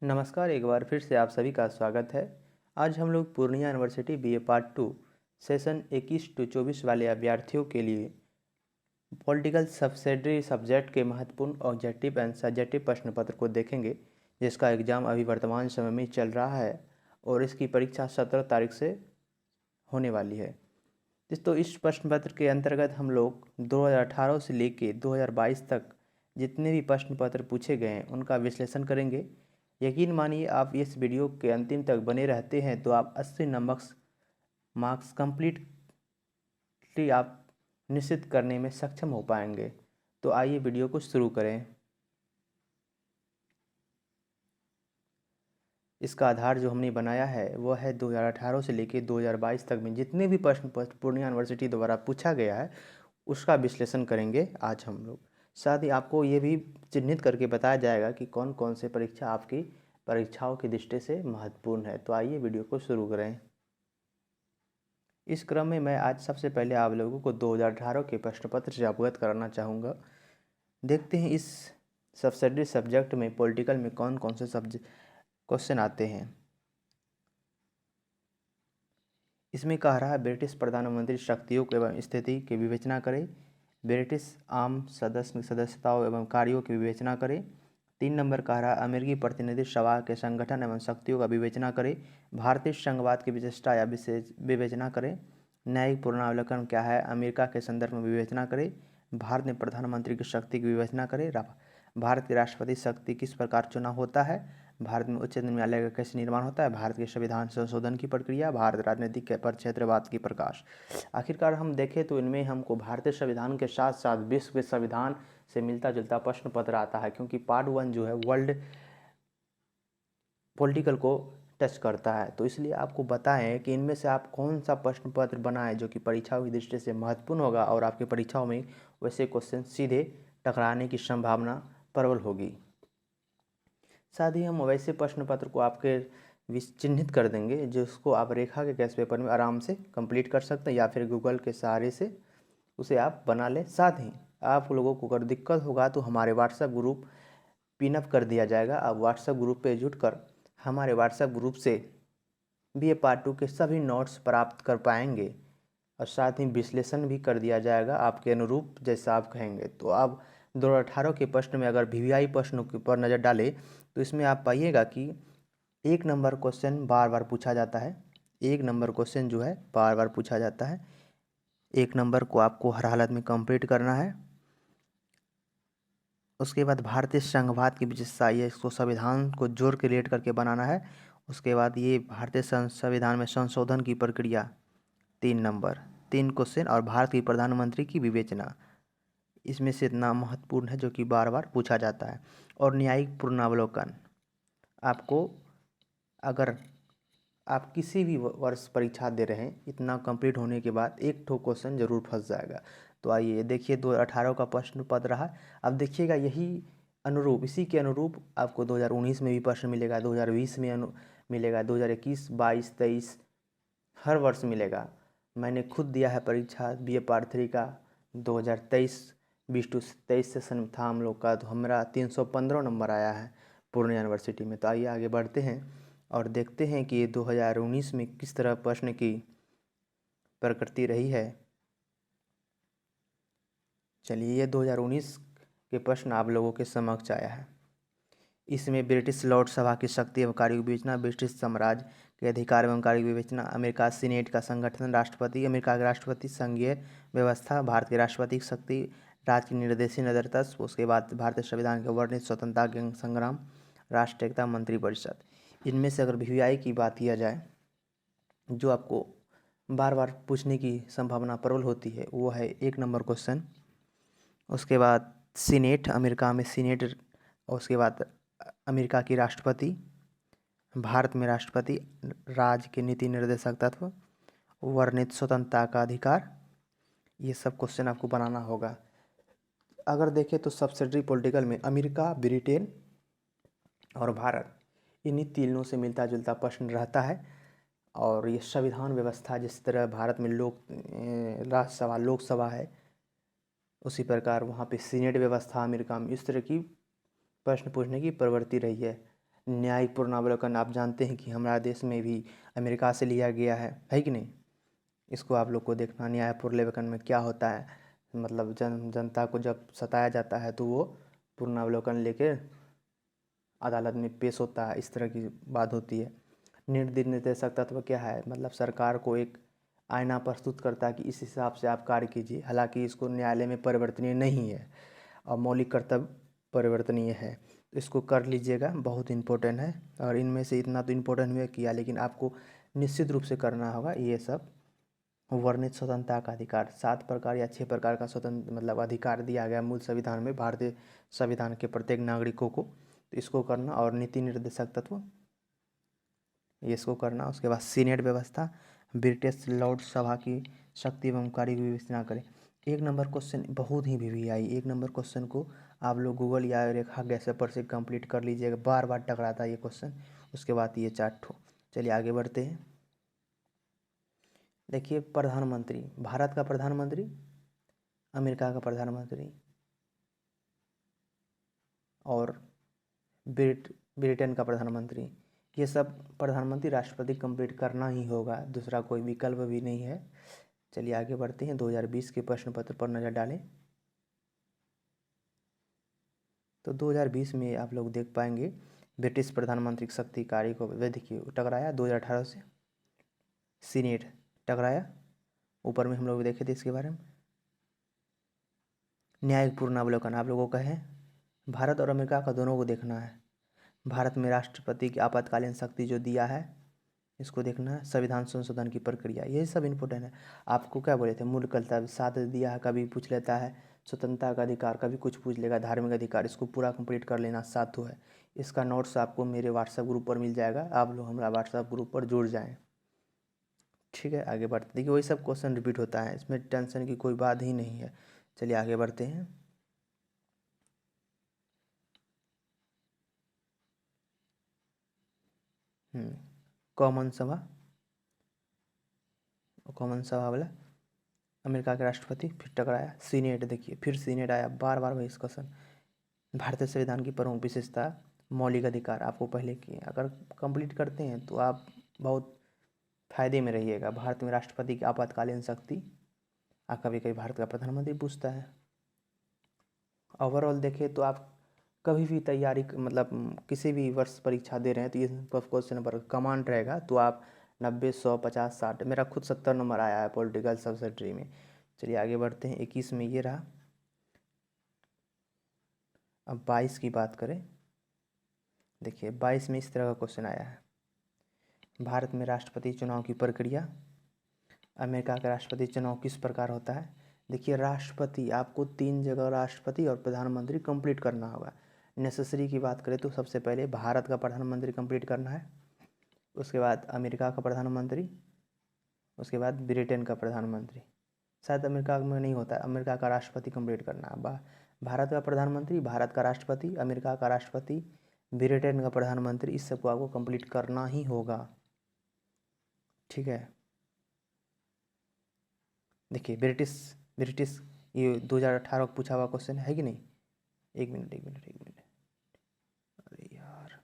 नमस्कार, एक बार फिर से आप सभी का स्वागत है। आज हम लोग Purnia university BA part 2 session 21 to 24 वाले अभ्यर्थियों के लिए पॉलिटिकल सब्सिडरी सब्जेक्ट के महत्वपूर्ण ऑब्जेक्टिव एंड सब्जेक्टिव प्रश्न पत्र को देखेंगे, जिसका एग्ज़ाम अभी वर्तमान समय में चल रहा है और इसकी परीक्षा 17 तारीख से होने वाली है। तो इस प्रश्न पत्र के अंतर्गत हम लोग 2018 से लेके 2022 तक जितने भी प्रश्न पत्र पूछे गए हैं उनका विश्लेषण करेंगे। यकीन मानिए, आप इस वीडियो के अंतिम तक बने रहते हैं तो आप 80 नंबर मार्क्स कंप्लीटली आप निश्चित करने में सक्षम हो पाएंगे। तो आइए वीडियो को शुरू करें। इसका आधार जो हमने बनाया है वह है 2018 से लेकर 2022 तक में जितने भी प्रश्न पत्र पूर्णिया यूनिवर्सिटी द्वारा पूछा गया है उसका विश्लेषण करेंगे आज हम लोग। साथ ही आपको ये भी चिन्हित करके बताया जाएगा कि कौन कौन से परीक्षा आपकी परीक्षाओं की दृष्टि से महत्वपूर्ण है। तो आइए वीडियो को शुरू करें। इस क्रम में मैं आज सबसे पहले आप लोगों को 2018 के प्रश्न पत्र से अवगत कराना चाहूँगा। देखते हैं इस सब्सिडरी सब्जेक्ट में पॉलिटिकल में कौन कौन से सब्जेक्ट क्वेश्चन आते हैं। इसमें कह रहा है ब्रिटिश प्रधानमंत्री शक्तियों एवं स्थिति की विवेचना करें, ब्रिटिश आम सदस्यताओं एवं कार्यों की विवेचना करें। 3 नंबर कह रहा है अमेरिकी प्रतिनिधि सभा के संगठन एवं शक्तियों का विवेचना करें, भारतीय संघवाद की विशिष्टता या विशेष विवेचना करें, न्यायिक पुनरावलोकन क्या है, अमेरिका के संदर्भ में विवेचना करें, भारत में प्रधानमंत्री की शक्ति की विवेचना करें, भारत की राष्ट्रपति शक्ति किस प्रकार चुनाव होता है, भारत में उच्चतम न्यायालय का कैसे निर्माण होता है, भारत के संविधान संशोधन की प्रक्रिया, भारत राजनीतिक पर क्षेत्रवाद की प्रकाश। आखिरकार हम देखें तो इनमें हमको भारतीय संविधान के साथ साथ विश्व के संविधान से मिलता जुलता प्रश्न पत्र आता है, क्योंकि पार्ट 1 जो है वर्ल्ड पॉलिटिकल को टच करता है। तो इसलिए आपको बताएं कि इनमें से आप कौन सा प्रश्न पत्र बनाएं जो कि परीक्षाओं की दृष्टि से महत्वपूर्ण होगा और आपके परीक्षाओं में वैसे क्वेश्चन सीधे टकराने की संभावना प्रबल होगी। साथ ही हम वैसे प्रश्न पत्र को आपके चिन्हित कर देंगे जिसको आप रेखा के गैस पेपर में आराम से कंप्लीट कर सकते हैं या फिर गूगल के सहारे से उसे आप बना लें। साथ ही आप लोगों को अगर दिक्कत होगा तो हमारे व्हाट्सएप ग्रुप पिनअप कर दिया जाएगा। आप व्हाट्सएप ग्रुप पे जुड़कर हमारे व्हाट्सएप ग्रुप से बीए पार्ट 2 के सभी नोट्स प्राप्त कर पाएंगे और साथ ही विश्लेषण भी कर दिया जाएगा आपके अनुरूप जैसा आप कहेंगे। तो आप 2018 के प्रश्न में अगर वीवीआई प्रश्नों के ऊपर नज़र डालें तो इसमें आप पाइएगा कि 1 नंबर क्वेश्चन बार बार पूछा जाता है। 1 नंबर क्वेश्चन जो है बार बार पूछा जाता है। 1 नंबर को आपको हर हालत में कंप्लीट करना है। उसके बाद भारतीय संघवाद की विशेषता, ये इसको संविधान को जोड़ के रिलेट करके बनाना है। उसके बाद ये भारतीय संविधान में संशोधन की प्रक्रिया 3 नंबर 3 क्वेश्चन और भारत की प्रधानमंत्री की विवेचना, इसमें से इतना महत्वपूर्ण है जो कि बार बार पूछा जाता है। और न्यायिक पुनरावलोकन, आपको अगर आप किसी भी वर्ष परीक्षा दे रहे हैं इतना कंप्लीट होने के बाद एक ठो क्वेश्चन जरूर फंस जाएगा। तो आइए देखिए 2018 का प्रश्न पत्र रहा। अब देखिएगा यही अनुरूप, इसी के अनुरूप आपको 2019 में भी प्रश्न मिलेगा, 2020 में मिलेगा, 2021, 22, 23 हर वर्ष मिलेगा। मैंने खुद दिया है परीक्षा बीए पार्ट 3 का 2023 20 to 23 सेशन था हम लोग का, तो हमारा 315 नंबर आया है पूर्णिया यूनिवर्सिटी में। तो आइए आगे बढ़ते हैं और देखते हैं कि 2019 में किस तरह प्रश्न की प्रकृति रही है। चलिए, ये 2019 के प्रश्न आप लोगों के समक्ष आया है। इसमें ब्रिटिश लॉर्ड सभा की शक्ति एवं कार्य विवेचना, ब्रिटिश साम्राज्य के अधिकार एवं कार्य विवेचना, अमेरिका सीनेट का संगठन, राष्ट्रपति, अमेरिका के राष्ट्रपति, संघीय व्यवस्था, भारत के राष्ट्रपति की शक्ति, राज्य की निर्देशीय नेतृत्व, उसके बाद भारतीय संविधान के वर्णित स्वतंत्रता के संग्राम, राष्ट्रीय एकता, मंत्रिपरिषद। इनमें से अगर वीवीआई की बात किया जाए जो आपको बार बार पूछने की संभावना प्रबल होती है वो है 1 नंबर क्वेश्चन। उसके बाद सीनेट, अमेरिका में सीनेट, और उसके बाद अमेरिका की राष्ट्रपति, भारत में राष्ट्रपति, राज्य के नीति निर्देशक तत्व, वर्णित स्वतंत्रता का अधिकार, ये सब क्वेश्चन आपको बनाना होगा। अगर देखें तो सब्सिडरी पॉलिटिकल में अमेरिका, ब्रिटेन और भारत, इन्हीं तीनों से मिलता जुलता प्रश्न रहता है। और ये संविधान व्यवस्था, जिस तरह भारत में राज्यसभा लोकसभा है उसी प्रकार वहाँ पे सीनेट व्यवस्था अमेरिका में, इस तरह की प्रश्न पूछने की प्रवृत्ति रही है। न्यायिक पूर्णावलोकन आप जानते हैं कि हमारे देश में भी अमेरिका से लिया गया है कि नहीं। इसको आप लोग को देखना, न्याय पूर्णावलोकन में क्या होता है, मतलब जनता को जब सताया जाता है तो वो पूर्णावलोकन लेके अदालत में पेश होता है, इस तरह की बात होती है। निर्देशक तत्व क्या है, मतलब सरकार को एक आईना प्रस्तुत करता है कि इस हिसाब से आप कार्य कीजिए। हालांकि इसको न्यायालय में परिवर्तनीय नहीं है और मौलिक कर्तव्य परिवर्तनीय है, तो इसको कर लीजिएगा, बहुत इम्पोर्टेंट है। और इनमें से इतना तो इम्पोर्टेंट हुआ किया, लेकिन आपको निश्चित रूप से करना होगा ये सब। वर्णित स्वतंत्रता का अधिकार, 7 प्रकार या 6 प्रकार का स्वतंत्र मतलब अधिकार दिया गया मूल संविधान में, भारतीय संविधान के प्रत्येक नागरिकों को, तो इसको करना। और नीति निर्देशक तत्व, इसको करना। उसके बाद सीनेट व्यवस्था, ब्रिटिश लॉर्ड सभा की शक्ति एवं कार्य की विवेचना करें। 1 नंबर क्वेश्चन बहुत ही VVI, 1 नंबर क्वेश्चन को आप लोग गूगल या रेखा गैस पर से कंप्लीट कर लीजिएगा, बार बार टकराता है ये क्वेश्चन। उसके बाद ये 4 ठो। चलिए आगे बढ़ते हैं। देखिए प्रधानमंत्री, भारत का प्रधानमंत्री, अमेरिका का प्रधानमंत्री और ब्रिटेन का प्रधानमंत्री, ये सब प्रधानमंत्री राष्ट्रपति कंप्लीट करना ही होगा, दूसरा कोई विकल्प भी नहीं है। चलिए आगे बढ़ते हैं। 2020 के प्रश्न पत्र पर नज़र डालें तो 2020 में आप लोग देख पाएंगे ब्रिटिश प्रधानमंत्री शक्ति कार्य को देखिए टकराया 2018 से। सीनेट टकराया, ऊपर में हम लोग देखे थे इसके बारे में। न्यायिक पूर्णावलोकन आप लोगों का है, भारत और अमेरिका का दोनों को देखना है। भारत में राष्ट्रपति की आपातकालीन शक्ति जो दिया है इसको देखना है। संविधान संशोधन की प्रक्रिया, यही सब इम्पोर्टेंट है। आपको क्या बोले थे, मूल कर्तव्य 7 दिया है, कभी पूछ लेता है स्वतंत्रता का अधिकार, कभी कुछ पूछ लेगा, धार्मिक अधिकार, इसको पूरा कंप्लीट कर लेना, 7 है। इसका नोट्स आपको मेरे व्हाट्सएप ग्रुप पर मिल जाएगा, आप लोग हमारा व्हाट्सएप ग्रुप पर जुड़ जाएँ, ठीक है। आगे बढ़ते, देखिए वही सब क्वेश्चन रिपीट होता है, इसमें टेंशन की कोई बात ही नहीं है। चलिए आगे बढ़ते हैं। कॉमन सभा वाला अमेरिका के राष्ट्रपति फिर टकराया। सीनेट देखिए फिर सीनेट आया, बार बार वही क्वेश्चन। भारतीय संविधान की प्रमुख विशेषता, मौलिक अधिकार आपको पहले की, अगर कंप्लीट करते हैं तो आप बहुत फायदे में रहिएगा। भारत में राष्ट्रपति की आपातकालीन शक्ति, कभी कभी भारत का प्रधानमंत्री पूछता है। ओवरऑल देखें तो आप कभी भी तैयारी मतलब किसी भी वर्ष परीक्षा दे रहे हैं तो ये क्वेश्चन पर कमांड रहेगा, तो आप 90, 100, 50, 60, मेरा खुद 70 नंबर आया है पॉलिटिकल सब्सिडी में। चलिए आगे बढ़ते हैं। 21 में ये रहा। अब 22 की बात करें, देखिए 22 में इस तरह का क्वेश्चन आया है। भारत में राष्ट्रपति चुनाव की प्रक्रिया, अमेरिका का राष्ट्रपति चुनाव किस प्रकार होता है। देखिए राष्ट्रपति आपको 3 जगह राष्ट्रपति और प्रधानमंत्री कंप्लीट करना होगा। नेसेसरी की बात करें तो सबसे पहले भारत का प्रधानमंत्री कंप्लीट करना है, उसके बाद अमेरिका का प्रधानमंत्री, उसके बाद ब्रिटेन का प्रधानमंत्री। शायद अमेरिका में नहीं होता है, अमेरिका का राष्ट्रपति कंप्लीट करना है। भारत का प्रधानमंत्री, भारत का राष्ट्रपति, अमेरिका का राष्ट्रपति, ब्रिटेन का प्रधानमंत्री, इस सबको आपको कंप्लीट करना ही होगा, ठीक है। देखिए ब्रिटिश ये 2018 को पूछा हुआ क्वेश्चन है कि नहीं। एक मिनट अरे यार,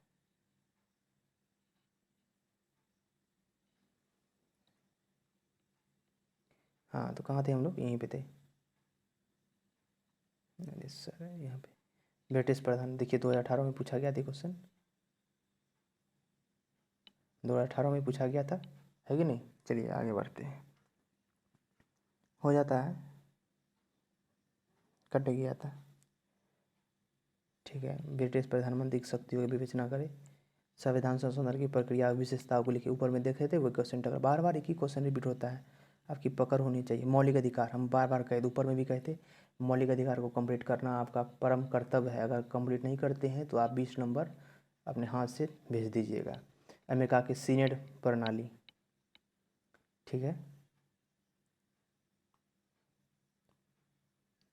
हाँ तो कहाँ थे हम लोग, यहीं पे थे। अरे सर यहाँ पे ब्रिटिश प्रधान, देखिए 2018 में पूछा गया था क्वेश्चन, 2018 में पूछा गया था, है कि नहीं। चलिए आगे बढ़ते हैं। हो जाता है, कट गया था, ठीक है। ब्रिटिश प्रधानमंत्री की शक्तियों की विवेचना करें, संविधान संशोधन की प्रक्रिया और विशेषताओं को लेकर ऊपर में देखे थे, वो क्वेश्चन टकर बार बार एक ही क्वेश्चन रिपीट होता है, आपकी पकड़ होनी चाहिए। मौलिक अधिकार हम बार बार कहते, ऊपर में भी कहते, मौलिक अधिकार को कंप्लीट करना आपका परम कर्तव्य है। अगर कंप्लीट नहीं करते हैं तो आप 20 नंबर अपने हाथ से भेज दीजिएगा। अमेरिका की सीनेट प्रणाली, ठीक है।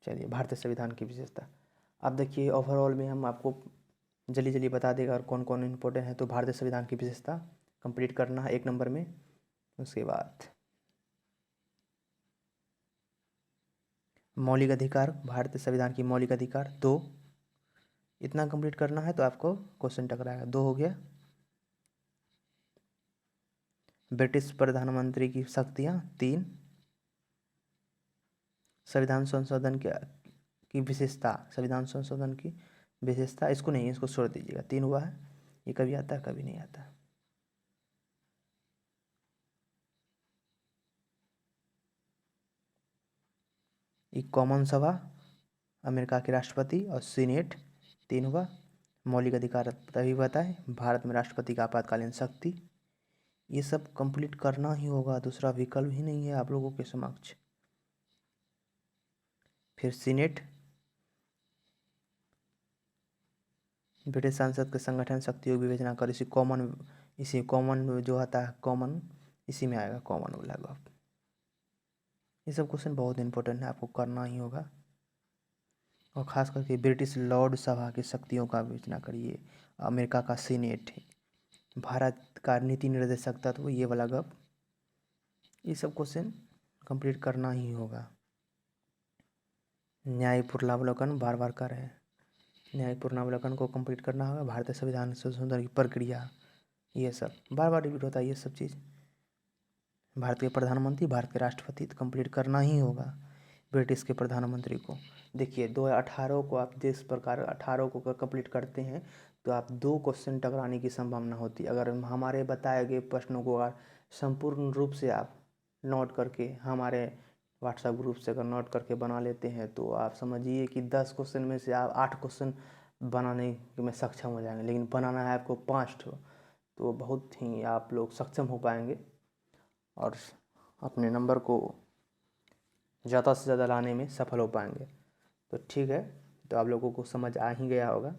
चलिए भारतीय संविधान की विशेषता, अब देखिए ओवरऑल में हम आपको जल्दी जल्दी बता देगा और कौन कौन इम्पोर्टेंट है। तो भारतीय संविधान की विशेषता कंप्लीट करना है 1 नंबर में। उसके बाद मौलिक अधिकार, भारतीय संविधान की मौलिक अधिकार 2, इतना कंप्लीट करना है तो आपको क्वेश्चन टकराएगा। 2 हो गया। ब्रिटिश प्रधानमंत्री की शक्तियाँ। 3 संविधान संशोधन की विशेषता, संविधान संशोधन की विशेषता, इसको नहीं, इसको छोड़ दीजिएगा। 3 हुआ है। ये कभी आता है कभी नहीं आता। ये कॉमन सभा, अमेरिका के राष्ट्रपति और सीनेट। 3 हुआ। मौलिक अधिकार तभी बताए, भारत में राष्ट्रपति का आपातकालीन शक्ति। ये सब कंप्लीट करना ही होगा, दूसरा विकल्प ही नहीं है आप लोगों के समक्ष। फिर सीनेट, ब्रिटिश संसद के संगठन शक्तियों की विवेचना कर इसी कॉमन जो आता है कॉमन, इसी में आएगा कॉमन वाला आप। ये सब क्वेश्चन बहुत इंपॉर्टेंट है, आपको करना ही होगा। और ख़ास करके ब्रिटिश लॉर्ड सभा की शक्तियों का विवेचना करिए, अमेरिका का सीनेट, भारत का नीति निर्देशक तत्व, ये वाला गप, ये सब क्वेश्चन कंप्लीट करना ही होगा। न्याय पूर्वावलोकन बार बार कर रहे हैं, न्याय पूर्वावलोकन को कंप्लीट करना होगा। भारतीय संविधान संशोधन की प्रक्रिया, ये सब बार बार रिपीट होता है ये सब चीज़। भारत के प्रधानमंत्री, भारत के राष्ट्रपति तो कंप्लीट करना ही होगा। ब्रिटिश के प्रधानमंत्री को देखिए 2018 को आप जिस प्रकार 18 को कंप्लीट करते हैं तो आप 2 क्वेश्चन टकराने की संभावना होती है। अगर हमारे बताए गए प्रश्नों को अगर संपूर्ण रूप से आप नोट करके हमारे व्हाट्सएप ग्रुप से अगर नोट करके बना लेते हैं तो आप समझिए कि 10 क्वेश्चन में से आप 8 क्वेश्चन बनाने में सक्षम हो जाएंगे। लेकिन बनाना है आपको 5 ठो, तो बहुत ही आप लोग सक्षम हो पाएंगे और अपने नंबर को ज़्यादा से ज़्यादा लाने में सफल हो पाएंगे। तो ठीक है, तो आप लोगों को समझ आ ही गया होगा।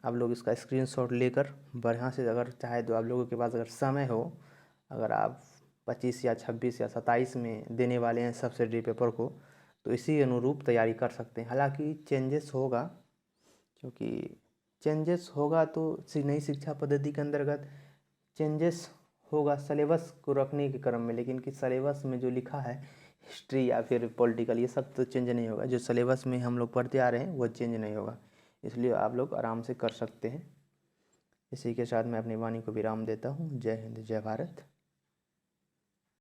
आप लोग इसका स्क्रीनशॉट लेकर बढ़िया से, अगर चाहे तो आप लोगों के पास अगर समय हो, अगर आप 25 या 26 या 27 में देने वाले हैं सब्सिडी पेपर को, तो इसी अनुरूप तैयारी कर सकते हैं। हालांकि चेंजेस होगा, क्योंकि चेंजेस होगा तो नई शिक्षा पद्धति के अंतर्गत चेंजेस होगा सिलेबस को रखने के क्रम में, लेकिन कि सिलेबस में जो लिखा है हिस्ट्री या फिर पॉलिटिकल, ये सब तो चेंज नहीं होगा। जो सिलेबस में हम लोग पढ़ते आ रहे हैं वो चेंज नहीं होगा, इसलिए आप लोग आराम से कर सकते हैं। इसी के साथ मैं अपनी वाणी को विराम देता हूँ। जय हिंद, जय भारत।